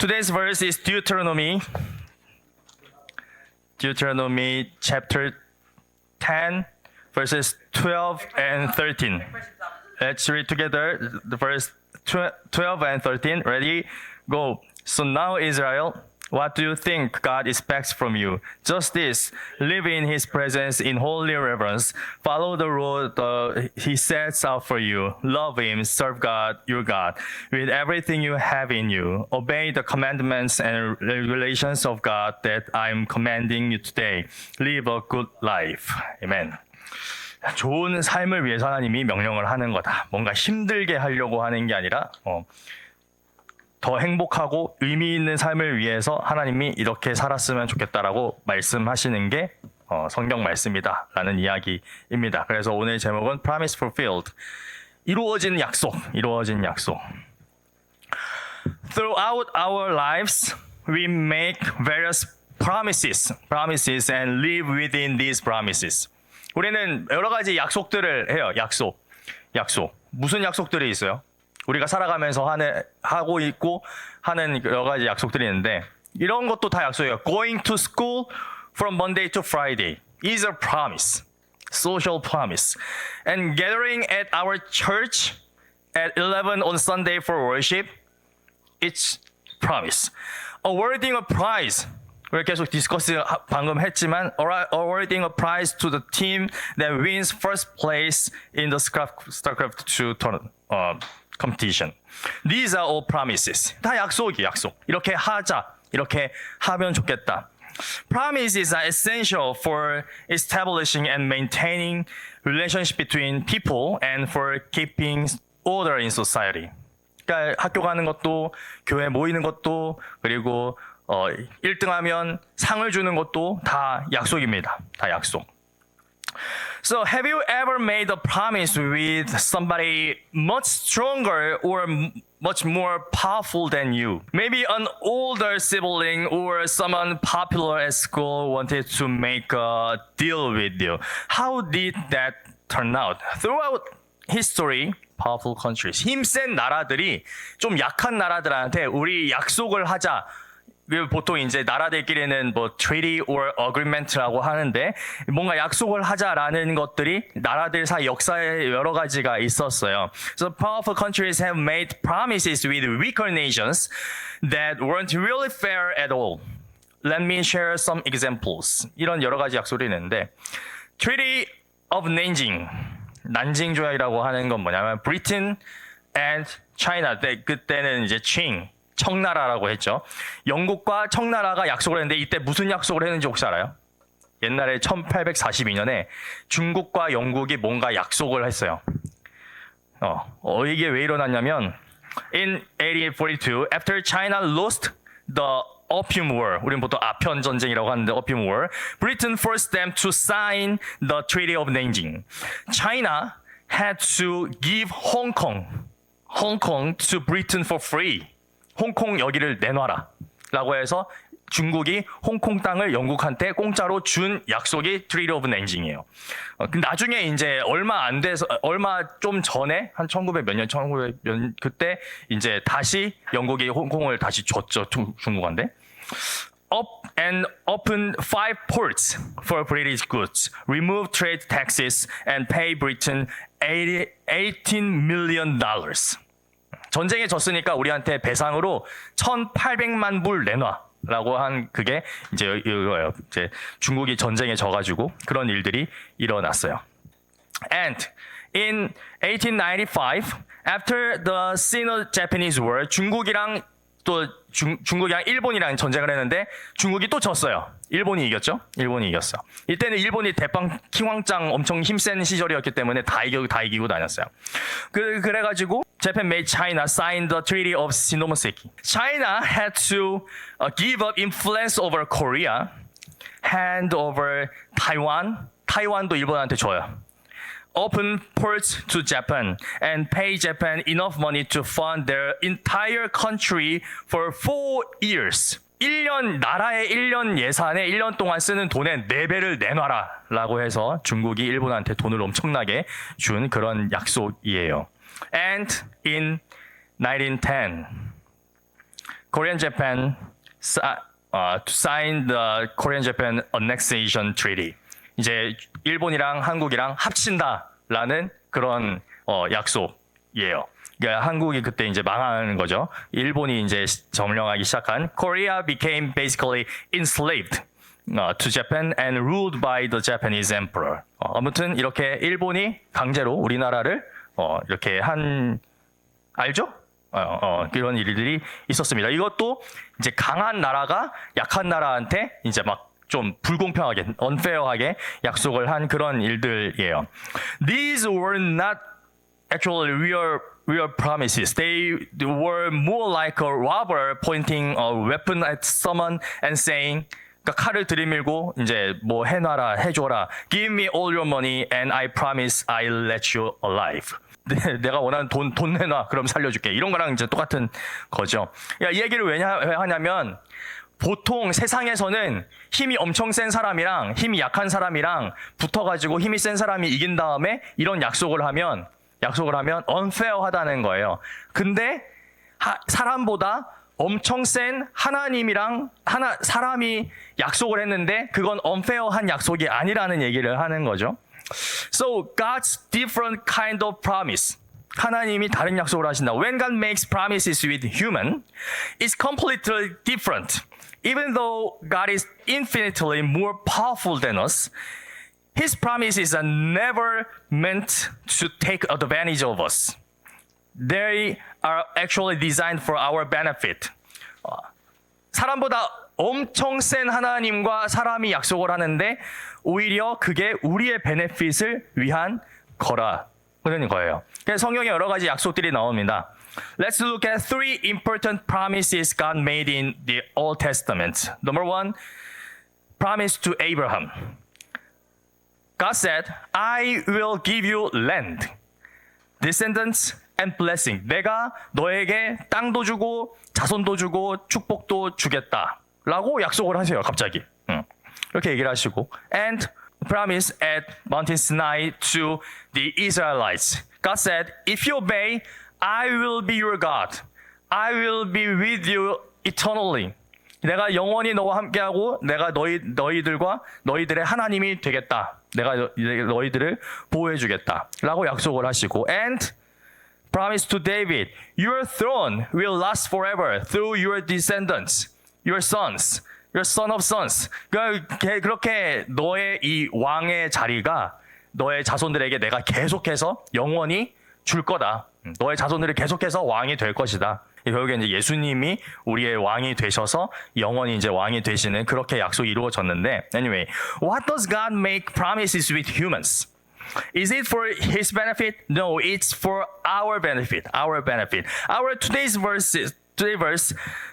Today's verse is Deuteronomy chapter 10, verses 12 and 13. Let's read together the verse 12 and 13. Ready? Go. So now, Israel, what do you think God expects from you? Just this: live in His presence in holy reverence. Follow the road He sets out for you. Love Him, serve God, your God, with everything you have in you. Obey the commandments and regulations of God that I'm commanding you today. Live a good life. Amen. 좋은 삶을 위해서 하나님이 명령을 하는 거다. 뭔가 힘들게 하려고 하는 게 아니라 더 행복하고 의미 있는 삶을 위해서 하나님이 이렇게 살았으면 좋겠다라고 말씀하시는 게 성경 말씀이다 라는 이야기입니다. 그래서 오늘 제목은 Promise Fulfilled, 이루어진 약속. Throughout our lives, we make various promises and live within these promises. 우리는 여러 가지 약속들을 해요. 약속. 무슨 약속들이 있어요? 우리가 살아가면서 하고 있고 하는 여러 가지 약속들이 있는데, 이런 것도 다 약속이에요. Going to school from Monday to Friday is a promise. Social promise. And gathering at our church at 11 on Sunday for worship, it's promise. Awarding a prize. 우리 계속 디스커스 방금 했지만, awarding a prize to the team that wins first place in the StarCraft 2 competition. These are all promises. 다 약속. 이렇게 하자. 이렇게 하면 좋겠다. Promises are essential for establishing and maintaining relationship between people and for keeping order in society. 그러니까 학교 가는 것도, 교회 모이는 것도, 그리고 1등하면 상을 주는 것도 다 약속입니다. 다 약속. So have you ever made a promise with somebody much stronger or much more powerful than you? Maybe an older sibling or someone popular at school wanted to make a deal with you. How did that turn out? Throughout history, powerful countries, 힘센 나라들이 좀 약한 나라들한테 우리 약속을 하자. 보통 이제 나라들끼리는 뭐 treaty or agreement라고 하는데, 뭔가 약속을 하자라는 것들이 나라들 사이 역사에 여러 가지가 있었어요. So powerful countries have made promises with weaker nations that weren't really fair at all. Let me share some examples. 이런 여러 가지 약속이 있는데, Treaty of Nanjing, 난징 조약이라고 하는 건 뭐냐면 Britain and China, 그때는 이제 청나라라고 했죠. 영국과 청나라가 약속을 했는데, 이때 무슨 약속을 했는지 혹시 알아요? 옛날에 1842년에 중국과 영국이 뭔가 약속을 했어요. 이게 왜 일어났냐면, in 1842, after China lost the Opium War, 우리는 보통 아편 전쟁이라고 하는데 Opium War, Britain forced them to sign the Treaty of Nanjing. China had to give Hong Kong to Britain for free. 홍콩 여기를 내놔라 라고 해서 중국이 홍콩 땅을 영국한테 공짜로 준 약속이 Treaty of Nanjing이에요. 나중에 이제 얼마 좀 전에, 한 1900년, 그때 이제 다시 영국이 홍콩을 다시 줬죠, 중국한테. Open 5 ports for British goods, remove trade taxes, and pay Britain $18 million. 전쟁에 졌으니까 우리한테 배상으로 1,800만 불 내놔라고 한 그게 이제 이거예요. 이제 중국이 전쟁에 져가지고 그런 일들이 일어났어요. And in 1895, after the Sino-Japanese War, 중국이랑 일본이랑 전쟁을 했는데 중국이 또 졌어요. 일본이 이겼죠? 일본이 이겼어. 이때는 일본이 대빵 킹왕짱 엄청 힘센 시절이었기 때문에 다 이기고 다녔어요. 그래가지고 Japan made China sign the Treaty of Shimonoseki. China had to give up influence over Korea, hand over Taiwan. 타이완도 일본한테 줘요. Open ports to Japan and pay Japan enough money to fund their entire country for 4 years. 나라의 1년 예산에 1년 동안 쓰는 돈의 4배를 내놔라 라고 해서 중국이 일본한테 돈을 엄청나게 준 그런 약속이에요. And in 1910, Korean Japan to sign the Korean Japan annexation treaty. 이제 일본이랑 한국이랑 합친다라는 그런 약속이에요. 그러니까 한국이 그때 이제 망하는 거죠. 일본이 이제 점령하기 시작한 Korea became basically enslaved to Japan and ruled by the Japanese emperor. 아무튼 이렇게 일본이 강제로 우리나라를 이렇게 알죠? 그런 일들이 있었습니다. 이것도 이제 강한 나라가 약한 나라한테 이제 막 좀 불공평하게, unfair하게 약속을 한 그런 일들이에요. These were not actually real promises. They were more like a robber pointing a weapon at someone and saying, 그러니까 칼을 들이밀고 이제 뭐 해놔라, 해줘라. Give me all your money and I promise I'll let you alive. 내가 원하는 돈 내놔. 그럼 살려줄게. 이런 거랑 이제 똑같은 거죠. 이 얘기를 왜 하냐면 보통 세상에서는 힘이 엄청 센 사람이랑 힘이 약한 사람이랑 붙어가지고 힘이 센 사람이 이긴 다음에 이런 약속을 하면 unfair하다는 거예요. 근데 사람보다 엄청 센 사람이 약속을 했는데 그건 unfair한 약속이 아니라는 얘기를 하는 거죠. So God's different kind of promise. 하나님이 다른 약속을 하신다. When God makes promises with human, it's completely different. Even though God is infinitely more powerful than us, His promises are never meant to take advantage of us. They are actually designed for our benefit. 사람보다 엄청 센 하나님과 사람이 약속을 하는데 오히려 그게 우리의 베네핏을 위한 거라는 거예요. 그래서 성경에 여러 가지 약속들이 나옵니다. Let's look at three important promises God made in the Old Testament. Number one, promise to Abraham. God said, I will give you land, descendants, and blessing. 내가 너에게 땅도 주고 자손도 주고 축복도 주겠다. 라고 약속을 하세요. 갑자기. 이렇게 얘기를 하시고. And promise at Mount Sinai to the Israelites. God said, if you obey, I will be your God. I will be with you eternally. 내가 영원히 너와 함께하고 내가 너희들과 너희들의 하나님이 되겠다. 내가 너희들을 보호해 주겠다. 라고 약속을 하시고 And promise to David, your throne will last forever through your descendants, your sons, your son of sons. 그렇게 너의 이 왕의 자리가 너의 자손들에게 내가 계속해서 영원히 줄 거다. 너의 자손들이 계속해서 왕이 될 것이다. 결국에 이제 예수님이 우리의 왕이 되셔서 영원히 이제 왕이 되시는 그렇게 약속이 이루어졌는데, anyway, what does God make promises with humans? Is it for His benefit? No, it's for our benefit. Our benefit. Our today's verse,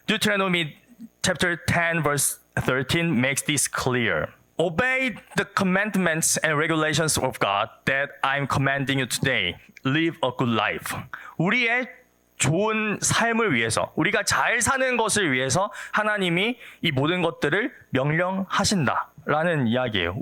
Deuteronomy chapter 10, verse 13 makes this clear. Obey the commandments and regulations of God that I'm commanding you today. Live a good life. 우리의 좋은 삶을 위해서, 우리가 잘 사는 것을 위해서 하나님이 이 모든 것들을 명령하신다라는 이야기예요.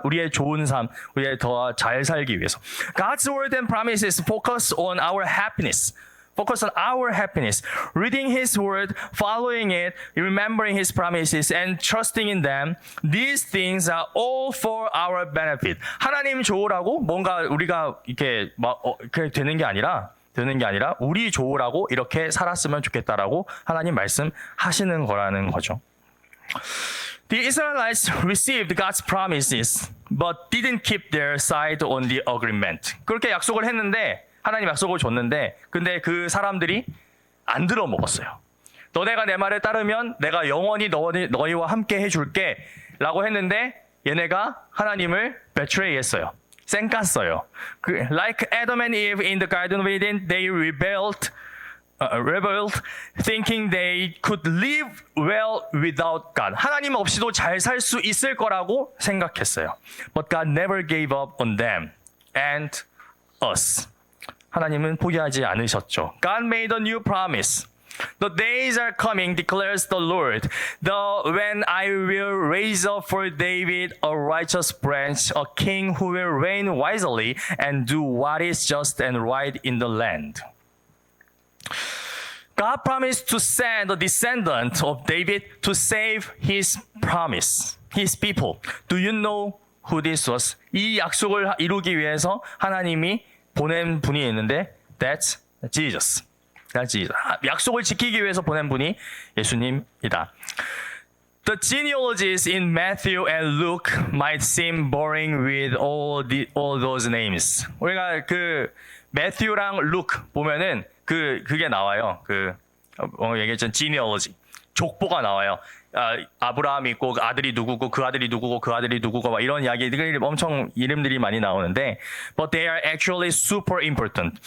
우리의 좋은 삶, 우리의 더 잘 살기 위해서. God's word and promises focus on our happiness. Focus on our happiness. Reading His word, following it, remembering His promises, and trusting in them. These things are all for our benefit. 하나님 좋으라고 뭔가 우리가 이렇게 그렇게 되는 게 아니라 우리 좋으라고 이렇게 살았으면 좋겠다라고 하나님 말씀하시는 거라는 거죠. The Israelites received God's promises, but didn't keep their side on the agreement. 그렇게 약속을 했는데 하나님 약속을 줬는데 근데 그 사람들이 안 들어먹었어요. 너네가 내 말에 따르면 내가 영원히 너희와 함께 해줄게 라고 했는데 얘네가 하나님을 betray 했어요. 쌩깠어요. Like Adam and Eve in the Garden of Eden, they rebelled, thinking they could live well without God. 하나님 없이도 잘 살 수 있을 거라고 생각했어요. But God never gave up on them and us. 하나님은 포기하지 않으셨죠. God made a new promise. The days are coming, declares the Lord, when I will raise up for David a righteous branch, a king who will reign wisely and do what is just and right in the land. God promised to send a descendant of David to save his promise, his people. Do you know who this was? 이 약속을 이루기 위해서 하나님이 보낸 분이 있는데 that's Jesus. That's Jesus. 약속을 지키기 위해서 보낸 분이 예수님이다. The genealogies in Matthew and Luke might seem boring with all those names. 우리가 그 매튜랑 루크 보면은 그게 나와요. 얘기했던 genealogy. 족보가 나와요. 아브라함이 있고 그 아들이 누구고 그 아들이 누구고 그 아들이 누구고 막 이런 이야기들이 엄청 이름들이 많이 나오는데 but they are actually super important.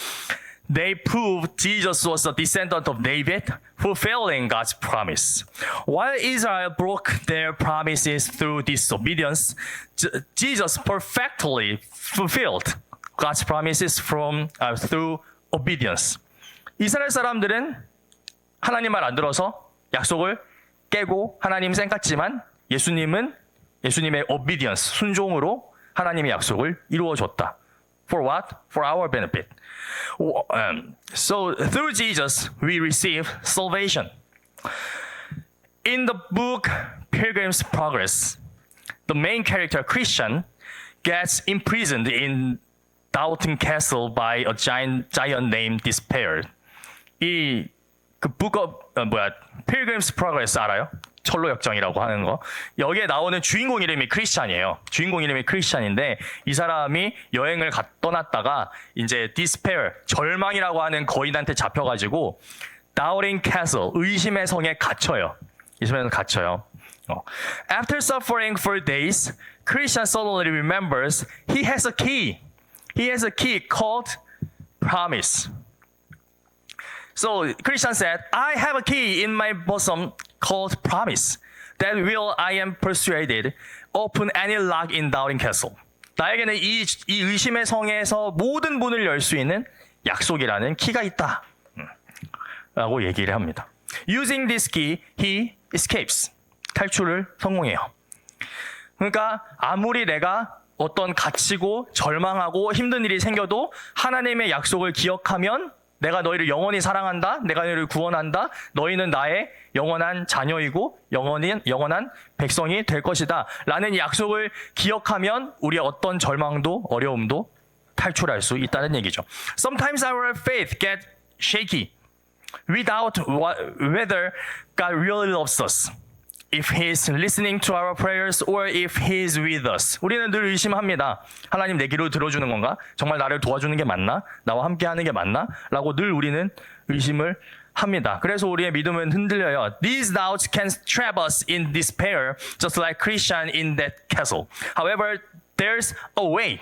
They prove Jesus was a descendant of David, fulfilling God's promise. While Israel broke their promises through disobedience, Jesus perfectly fulfilled God's promises through obedience. 이스라엘 사람들은 하나님 말 안 들어서 약속을 깨고 하나님 쌩깠지만 예수님의 obedience, 순종으로 하나님의 약속을 이루어줬다. For what? For our benefit. So through Jesus, we receive salvation. In the book Pilgrim's Progress, the main character, Christian, gets imprisoned in Doubting Castle by a giant named Despair. 그 book of, Pilgrim's Progress 알아요? 철로 역정이라고 하는 거. 여기에 나오는 주인공 이름이 크리스찬이에요. 주인공 이름이 크리스찬인데 이 사람이 여행을 떠났다가 이제 despair, 절망이라고 하는 거인한테 잡혀가지고 Doubting Castle, 의심의 성에 갇혀요. 의심의 성에 갇혀요. After suffering for days, Christian suddenly remembers he has a key. He has a key called promise. So Christian said, I have a key in my bosom called promise that will, I am persuaded, open any lock in Doubting Castle. 나에게는 이 의심의 성에서 모든 문을 열 수 있는 약속이라는 키가 있다. 라고 얘기를 합니다. Using this key, he escapes. 탈출을 성공해요. 그러니까 아무리 내가 어떤 갇히고 절망하고 힘든 일이 생겨도 하나님의 약속을 기억하면 내가 너희를 영원히 사랑한다. 내가 너희를 구원한다. 너희는 나의 영원한 자녀이고 영원한 백성이 될 것이다. 라는 약속을 기억하면 우리의 어떤 절망도 어려움도 탈출할 수 있다는 얘기죠. Sometimes our faith gets shaky. We doubt whether God really loves us. If He's listening to our prayers or if He's with us. 우리는 늘 의심합니다. 하나님 내 기도 들어주는 건가? 정말 나를 도와주는 게 맞나? 나와 함께 하는 게 맞나? 라고 늘 우리는 의심을 합니다. 그래서 우리의 믿음은 흔들려요. These doubts can trap us in despair, just like Christian in that castle. However, there's a way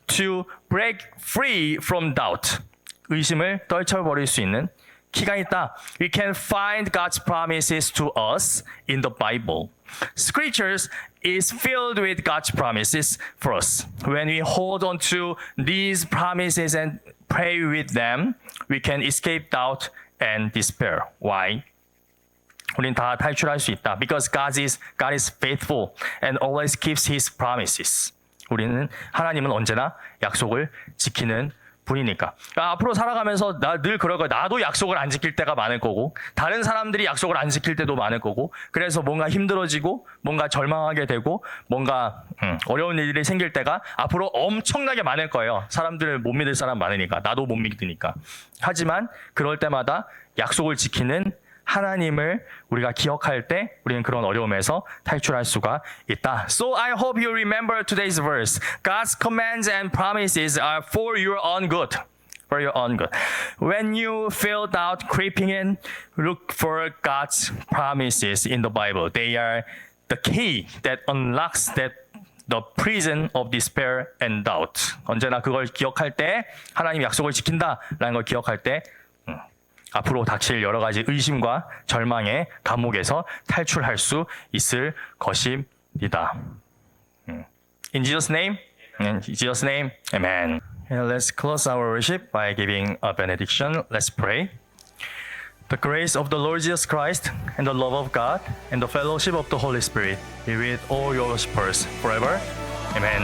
to break free from doubt. 의심을 떨쳐버릴 수 있는 키가 있다. We can find God's promises to us in the Bible. Scriptures is filled with God's promises for us. When we hold on to these promises and pray with them, we can escape doubt and despair. Why? 우린 다 탈출할 수 있다. Because God is faithful and always keeps His promises. 하나님은 언제나 약속을 지키는 분이니까. 앞으로 살아가면서 늘 그럴 거야. 나도 약속을 안 지킬 때가 많을 거고 다른 사람들이 약속을 안 지킬 때도 많을 거고 그래서 뭔가 힘들어지고 뭔가 절망하게 되고 뭔가 어려운 일이 생길 때가 앞으로 엄청나게 많을 거예요. 사람들을 못 믿을 사람 많으니까. 나도 못 믿으니까. 하지만 그럴 때마다 약속을 지키는 하나님을 우리가 기억할 때 우리는 그런 어려움에서 탈출할 수가 있다. So I hope you remember today's verse. God's commands and promises are for your own good. For your own good. When you feel doubt creeping in, look for God's promises in the Bible. They are the key that unlocks the prison of despair and doubt. 언제나 그걸 기억할 때 하나님 약속을 지킨다라는 걸 기억할 때 앞으로 닥칠 여러 가지 의심과 절망의 감옥에서 탈출할 수 있을 것입니다. In Jesus' name, Amen. And let's close our worship by giving a benediction. Let's pray. The grace of the Lord Jesus Christ and the love of God and the fellowship of the Holy Spirit be with all your worshippers forever. Amen.